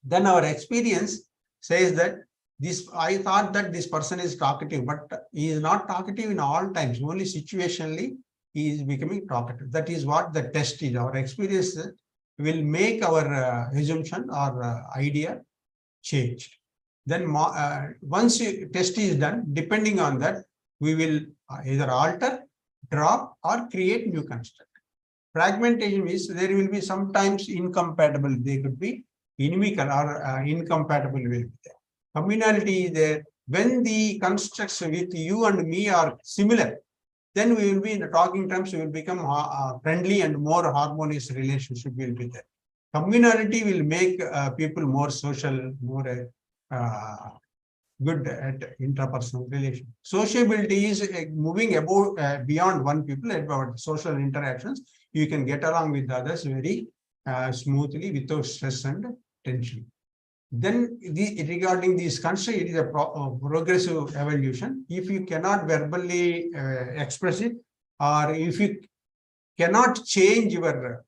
Then our experience says that this, I thought that this person is talkative, but he is not talkative in all times. Only situationally he is becoming talkative. That is what the test is. Our experience will make our assumption or idea changed. Then once test is done, depending on that, we will either alter, drop, or create new construct. Fragmentation is there will be sometimes incompatible. They could be inimical or incompatible will be there. Communality is there. When the constructs with you and me are similar, then we will be in the talking terms, we will become friendly and more harmonious relationship will be there. Communality will make people more social, more good at interpersonal relation. Sociability is moving above beyond one people, about social interactions. You can get along with others very smoothly without stress and tension. Then regarding this construct, it is a progressive evolution. If you cannot verbally express it, or if you cannot change your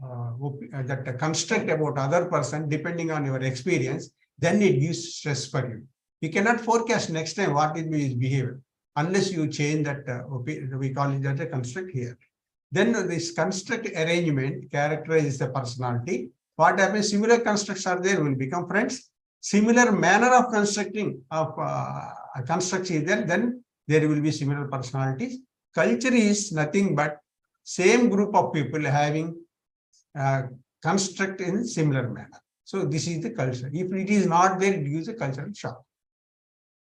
that construct about other person depending on your experience, then it gives stress for you. You cannot forecast next time what will be his behavior unless you change that. We call it that a construct here. Then this construct arrangement characterizes the personality. What happens? Similar constructs are there, will become friends. Similar manner of constructing of constructs is there, then there will be similar personalities. culture is nothing but same group of people having construct in similar manner. So this is the culture. If it is not there, it gives a cultural shock.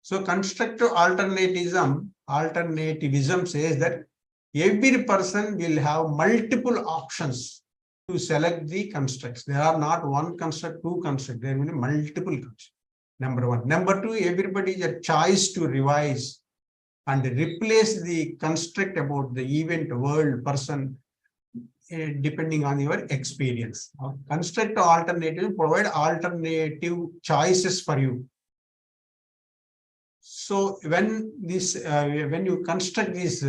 So constructive alternativism says that every person will have multiple options to select the constructs. There are not one construct, two constructs. There will be multiple constructs. Number one. Number two, everybody is a choice to revise and replace the construct about the event, world, person, depending on your experience. Construct alternative, provide alternative choices for you. So when you construct this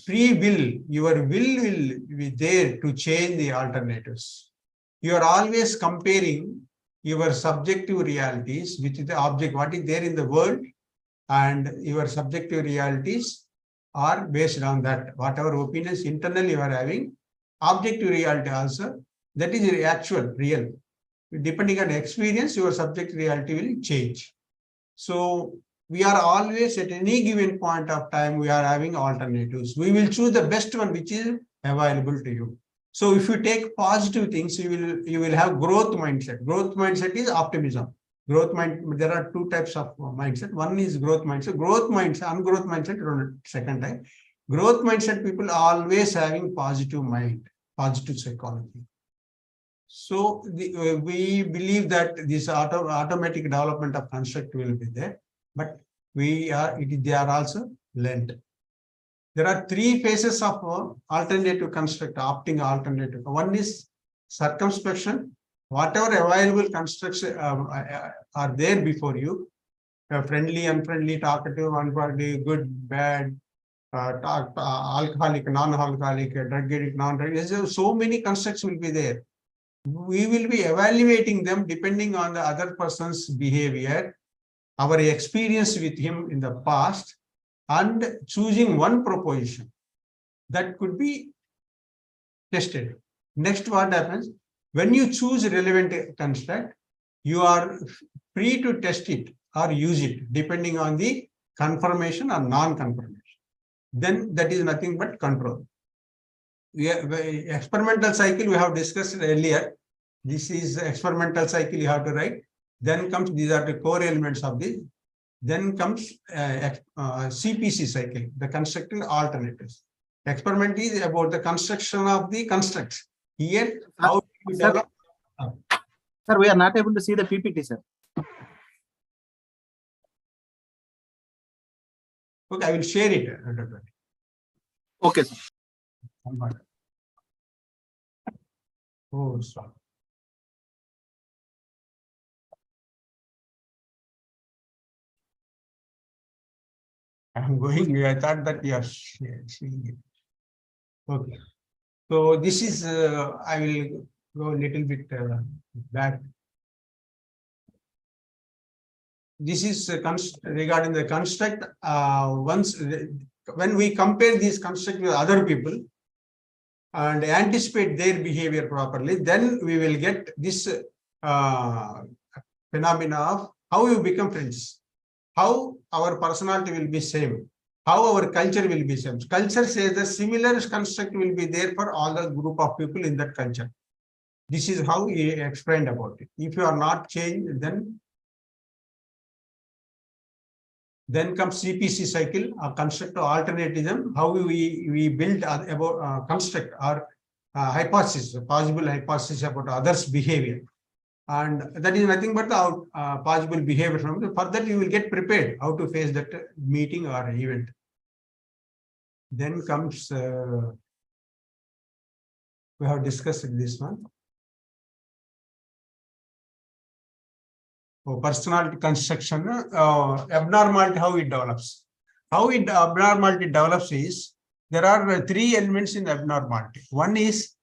free will, your will be there to change the alternatives. You are always comparing your subjective realities with the object, what is there in the world, and your subjective realities are based on that. Whatever opinions internally you are having, objective reality also, that is actual, real. Depending on experience, your subjective reality will change. So we are always at any given point of time, we are having alternatives. We will choose the best one which is available to you. So if you take positive things, you will have growth mindset. Growth mindset is optimism. There are two types of mindset. One is growth mindset. Growth mindset, ungrowth mindset, second type. Growth mindset people are always having positive mind, positive psychology. So we believe that this automatic development of construct will be there, but they are also learned. There are three phases of alternative construct, opting alternative. One is circumspection. Whatever available constructs are there before you, friendly, unfriendly, talkative, unfriendly, good, bad, alcoholic, non-alcoholic, drug addict, non-drug. So many constructs will be there. We will be evaluating them depending on the other person's behavior, our experience with him in the past, and choosing one proposition that could be tested. Next, what happens? When you choose relevant construct, you are free to test it or use it depending on the confirmation or non-confirmation. Then that is nothing but control. Experimental cycle we have discussed earlier. This is experimental cycle you have to write. Then comes, these are the core elements of this. Then comes CPC cycle, the constructing alternatives. Experiment is about the construction of the constructs. Here, how do you develop? Sir, we are not able to see the PPT, sir. Okay, I will share it. Okay, sir. Oh, sorry. I'm going, I thought that you are seeing it. Okay. So this is, I will go a little bit back. This is regarding the construct. When we compare these construct with other people and anticipate their behavior properly, then we will get this phenomena of how you become friends, how our personality will be same, how our culture will be same. Culture says the similar construct will be there for all the group of people in that culture. This is how he explained about it. If you are not changed, then comes CPC cycle, construct alternatism, how we build about construct or hypothesis, possible hypothesis about others' behavior. And that is nothing but the possible behavior from the, for that you will get prepared how to face that meeting or event. Then comes, we have discussed this one. Personality construction, abnormality, how it develops. How abnormality develops is, there are three elements in abnormality. One is,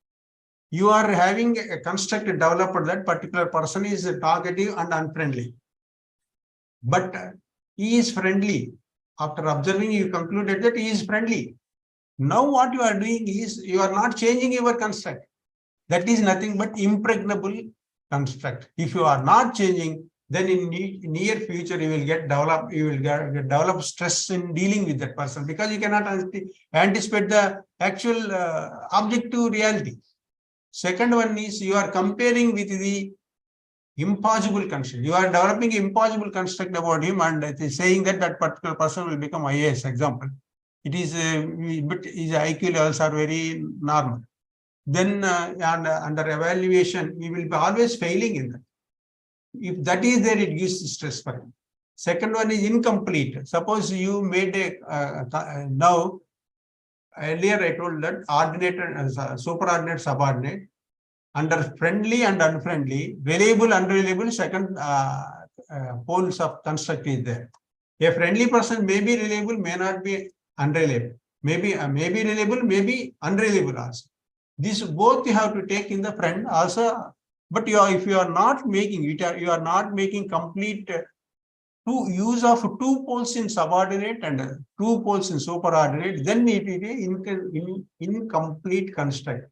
you are having a construct developed that particular person is talkative and unfriendly. But he is friendly. After observing, you concluded that he is friendly. Now what you are doing is, you are not changing your construct. That is nothing but impregnable construct. If you are not changing, then in near future you will develop stress in dealing with that person, because you cannot anticipate the actual objective reality. Second one is you are comparing with the impossible construct. You are developing impossible construct about him and it is saying that that particular person will become IAS. Example, it is but his IQ levels are very normal. Then under evaluation, we will be always failing in that. If that is there, it gives stress for him. Second one is incomplete. Suppose you made a now earlier I told that ordinate and superordinate, subordinate, under friendly and unfriendly, reliable, unreliable, second poles of construct is there. A friendly person may be reliable, may not be unreliable. Maybe reliable, maybe unreliable also. These both you have to take in the friend also. But if you are not making it, you are not making complete use of two poles in subordinate and two poles in superordinate, then it is incomplete construct.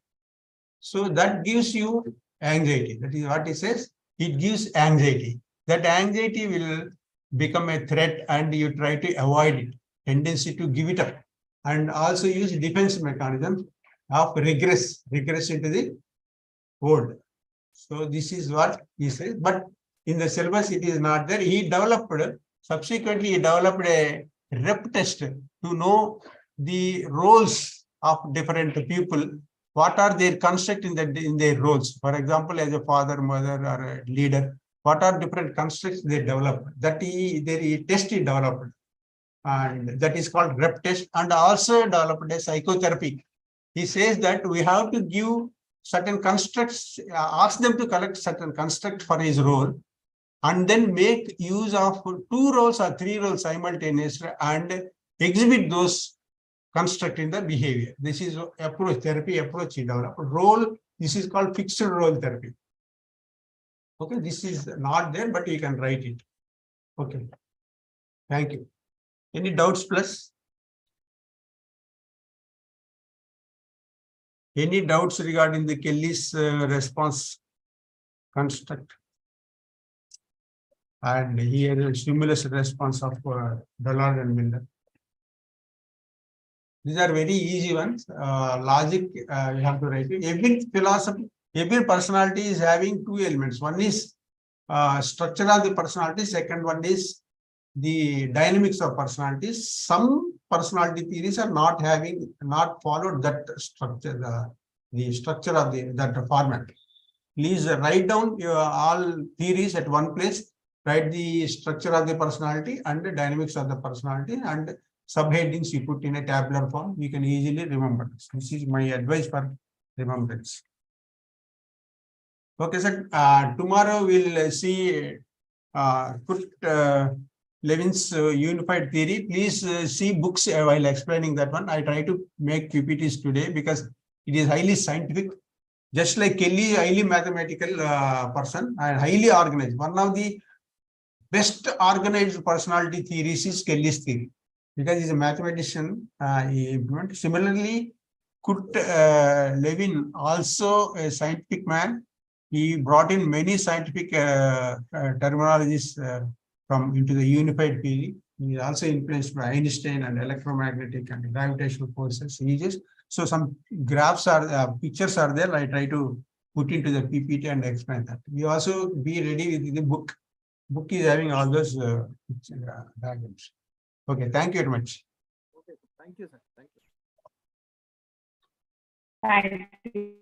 So that gives you anxiety. That is what he says. It gives anxiety. That anxiety will become a threat and you try to avoid it. Tendency to give it up. And also use defense mechanism of regress into the old. So this is what he says. But in the syllabus, it is not there. Subsequently, he developed a rep test to know the roles of different people. What are their construct in their roles? For example, as a father, mother, or a leader, what are different constructs they develop? That he test he developed, and that is called rep test. And also developed a psychotherapy. He says that we have to give certain constructs, ask them to collect certain construct for his role, and then make use of 2 roles or 3 roles simultaneously and exhibit those construct in the behavior. This is therapy approach he developed. Role, this is called fixed role therapy. Okay, this is not there, but you can write it. Okay, thank you. Any doubts plus? Any doubts regarding the Kelly's response construct? And here stimulus response of Dollard and Miller. These are very easy ones. Logic, you have to write it. Every philosophy, every personality is having 2 elements. One is structure of the personality. Second one is the dynamics of personalities. Some personality theories are not followed that structure, the structure of that format. Please write down your all theories at one place. Write the structure of the personality and the dynamics of the personality, and subheadings you put in a tabular form. You can easily remember this. This is my advice for remembrance. Okay, sir. Tomorrow we'll see Levin's unified theory. Please see books while explaining that one. I try to make PPTs today because it is highly scientific. Just like Kelly, highly mathematical person and highly organized. One of the best organized personality theories is Kelly's theory, because he's a mathematician. He implemented. Similarly, Levin, also a scientific man. He brought in many scientific terminologies into the unified theory. He is also influenced by Einstein and electromagnetic and gravitational forces. So some graphs are pictures are there. I try to put into the PPT and explain that. You also be ready with the book. Book is having all those diagrams. Okay, thank you very much. Okay, thank you, sir. Thank you. Thank you.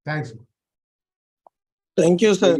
Thanks. Thank you, sir.